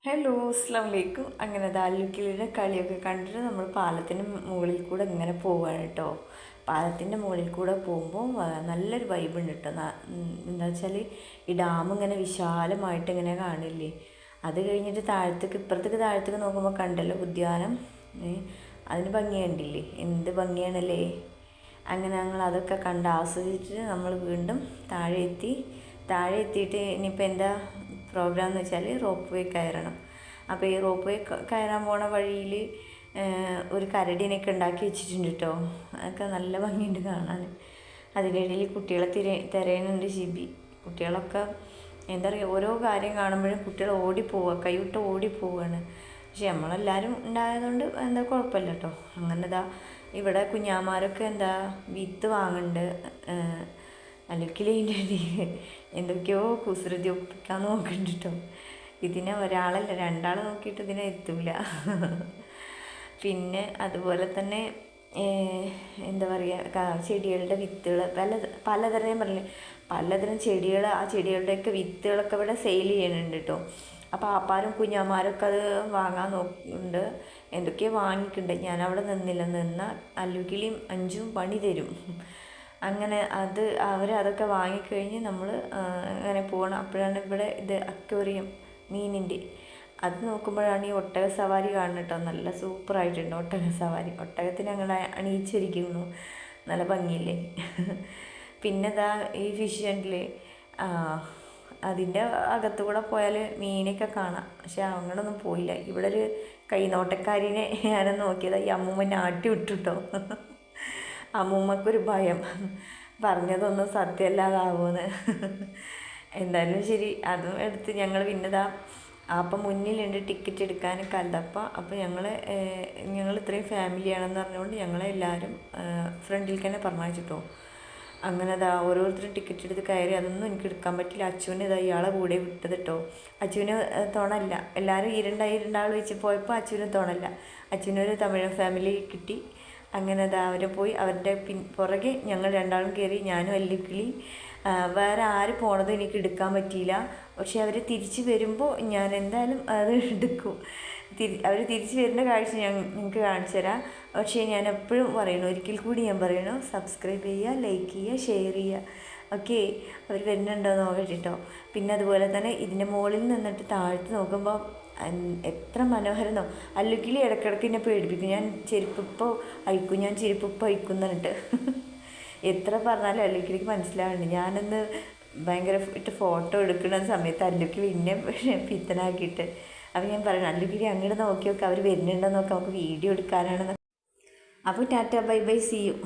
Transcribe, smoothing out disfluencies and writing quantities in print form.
Hello അസ്സാം വലൈക്കും. അങ്ങനെ ദാലുക്കിളിയുടെ കളിയൊക്കെ കണ്ടിട്ട് നമ്മൾ പാലത്തിൻ്റെ മുകളിൽ കൂടെ ഇങ്ങനെ പോവുകയാണ് കേട്ടോ. പാലത്തിൻ്റെ മുകളിൽ കൂടെ പോകുമ്പോൾ നല്ലൊരു വൈബ് ഉണ്ട് കേട്ടോ. എന്താ വെച്ചാൽ ഈ ഡാം ഇങ്ങനെ വിശാലമായിട്ട് ഇങ്ങനെ കാണില്ലേ. അത് കഴിഞ്ഞിട്ട് ഇപ്പുറത്തേക്ക് താഴത്തേക്ക് നോക്കുമ്പോൾ കണ്ടല്ലോ ഉദ്യാനം. അതിന് ഭംഗി കണ്ടില്ലേ, എന്ത് ഭംഗിയാണല്ലേ. അങ്ങനെ ഞങ്ങൾ അതൊക്കെ കണ്ട് ആസ്വദിച്ചിട്ട് നമ്മൾ വീണ്ടും താഴെ എത്തിയിട്ട് ഇനിയിപ്പോൾ എന്താ പ്രോഗ്രാം എന്ന് വെച്ചാൽ റോപ്പ് വേ കയറണം. അപ്പോൾ ഈ റോപ്പ് വേ കയറാൻ പോണ വഴിയിൽ ഒരു കരടിനെയൊക്കെ ഉണ്ടാക്കി വെച്ചിട്ടുണ്ട് കേട്ടോ. അതൊക്കെ നല്ല ഭംഗിയുണ്ട് കാണാൻ. അതിൻ്റെ ഇടയിൽ കുട്ടികളെ തിരയുന്നുണ്ട് ഷിബി. കുട്ടികളൊക്കെ എന്താ പറയുക, ഓരോ കാര്യം കാണുമ്പോഴും കുട്ടികൾ ഓടിപ്പോവുക, കൈവിട്ട് ഓടിപ്പോവുകയാണ്. പക്ഷെ നമ്മളെല്ലാവരും ഉണ്ടായതുകൊണ്ട് എന്താ കുഴപ്പമില്ല കേട്ടോ. അങ്ങനെ ഇവിടെ കുഞ്ഞാമാരൊക്കെ എന്താ വിത്ത് വാങ്ങുന്നുണ്ട്. അല്ലെങ്കിൽ ഇതിൻ്റെ എന്തൊക്കെയോ കുസൃതി ഒപ്പിക്കാൻ നോക്കുന്നുണ്ട് കേട്ടോ. ഇതിനെ ഒരാളല്ല രണ്ടാൾ നോക്കിയിട്ട് ഇതിനെ എത്തൂല. പിന്നെ അതുപോലെ തന്നെ എന്താ പറയുക, ചെടികളുടെ വിത്തുകൾ പലതരം ഞാൻ പറഞ്ഞില്ലേ, പലതരം ചെടികൾ, ആ ചെടികളുടെയൊക്കെ വിത്തുകളൊക്കെ ഇവിടെ സെയിൽ ചെയ്യുന്നുണ്ട് കേട്ടോ. അപ്പോൾ ആപ്പാരും കുഞ്ഞാമാരൊക്കെ അത് വാങ്ങാൻ നോക്കുന്നുണ്ട്. എന്തൊക്കെയോ വാങ്ങിക്കുന്നുണ്ട്. ഞാനവിടെ നിന്ന അല്ലുകിളിയും അഞ്ചും പണി തരും. അങ്ങനെ അവരതൊക്കെ വാങ്ങിക്കഴിഞ്ഞ് നമ്മൾ അങ്ങനെ പോകണം. അപ്പോഴാണ് ഇവിടെ ഇത് അക്വേറിയം മീനിൻ്റെ അത് നോക്കുമ്പോഴാണ് ഈ ഒട്ടക സവാരി കാണുന്നത് കേട്ടോ. നല്ല സൂപ്പറായിട്ടുണ്ട് ഒട്ടക സവാരി. ഒട്ടകത്തിന് അങ്ങനെ അണിയിച്ചിരിക്കുന്നു, നല്ല ഭംഗിയില്ലേ. പിന്നെ ഈ ഫിഷ് കണ്ടില്ലേ, അതിൻ്റെ അകത്തുകൂടെ പോയാൽ മീനൊക്കെ കാണാം. പക്ഷെ അങ്ങോട്ടൊന്നും പോയില്ല. ഇവിടെ ഒരു കൈനോട്ടക്കാരിനെ ഞാനൊന്ന് നോക്കിയതാ, ഈ അമ്മൂമ്മ ആട്ടി വിട്ടുട്ടോ. അമ്മൂമ്മക്കൊരു ഭയം, പറഞ്ഞതൊന്നും സത്യമല്ലാതാവുമെന്ന്. എന്തായാലും ശരി, അതും എടുത്ത് ഞങ്ങൾ പിന്നെതാ അപ്പം മുന്നിലുണ്ട് ടിക്കറ്റ് എടുക്കാൻ കല്ലപ്പ. അപ്പോൾ ഞങ്ങൾ ഇത്രയും ഫാമിലിയാണെന്ന് പറഞ്ഞുകൊണ്ട് ഞങ്ങളെ എല്ലാവരും ഫ്രണ്ടിൽ തന്നെ പറഞ്ഞിട്ടോ. അങ്ങനെ ഓരോരുത്തരും ടിക്കറ്റ് എടുത്ത് കയറി. അതൊന്നും എനിക്ക് എടുക്കാൻ പറ്റില്ല. അച്ചുവിന് ഇയാളെ കൂടെ വിട്ടത് കേട്ടോ. അച്ചുവിന് തുണല്ല. എല്ലാവരും ഇരുണ്ടാൾ വെച്ച് പോയപ്പോൾ അച്ചുവിന് തുണല്ല. അച്ചുവിനൊരു തമിഴ് ഫാമിലി കിട്ടി. അങ്ങനെ അവരെ പോയി, അവരുടെ പുറകെ ഞങ്ങൾ രണ്ടാളും കയറി. ഞാനും അല്ലിക്കിളി. വേറെ ആര് പോണതും എനിക്ക് എടുക്കാൻ പറ്റിയില്ല. പക്ഷെ അവർ തിരിച്ച് വരുമ്പോൾ ഞാൻ എന്തായാലും അത് എടുക്കും. അവർ തിരിച്ച് വരുന്ന കാഴ്ച നിങ്ങൾക്ക് കാണിച്ചു തരാം. പക്ഷേ ഞാൻ എപ്പോഴും പറയണു, ഒരിക്കൽ കൂടി ഞാൻ പറയണു, സബ്സ്ക്രൈബ് ചെയ്യുക, ലൈക്ക് ചെയ്യുക, ഷെയർ ചെയ്യുക. ഓക്കെ, അവർ വരുന്നുണ്ടോ എന്ന് നോക്കട്ടോ. പിന്നെ അതുപോലെ തന്നെ ഇതിൻ്റെ മുകളിൽ നിന്നിട്ട് താഴ്ത്ത് നോക്കുമ്പോൾ എത്ര മനോഹരന്നോ. അല്ലുകിളി ഇടയ്ക്കിടയ്ക്ക് എന്നെ പേടിപ്പിക്കും. ഞാൻ ചെരുപ്പിപ്പോൾ അയക്കും എന്നിട്ട് എത്ര പറഞ്ഞാലും അല്ലുകിളിക്ക് മനസ്സിലാവുന്നുണ്ട്. ഞാനൊന്ന് ഭയങ്കര ഫോട്ടോ എടുക്കുന്ന സമയത്ത് അല്ലുകിളി എന്നെ പിത്തനാക്കിയിട്ട്. അപ്പോൾ ഞാൻ പറയണം, അല്ലുകിളി അങ്ങോട്ട് നോക്കി നോക്കാം, അവർ വരുന്നുണ്ടോ നോക്കാം, നമുക്ക് വീഡിയോ എടുക്കാനാണെന്ന്. അപ്പോൾ tata, bye bye, see U.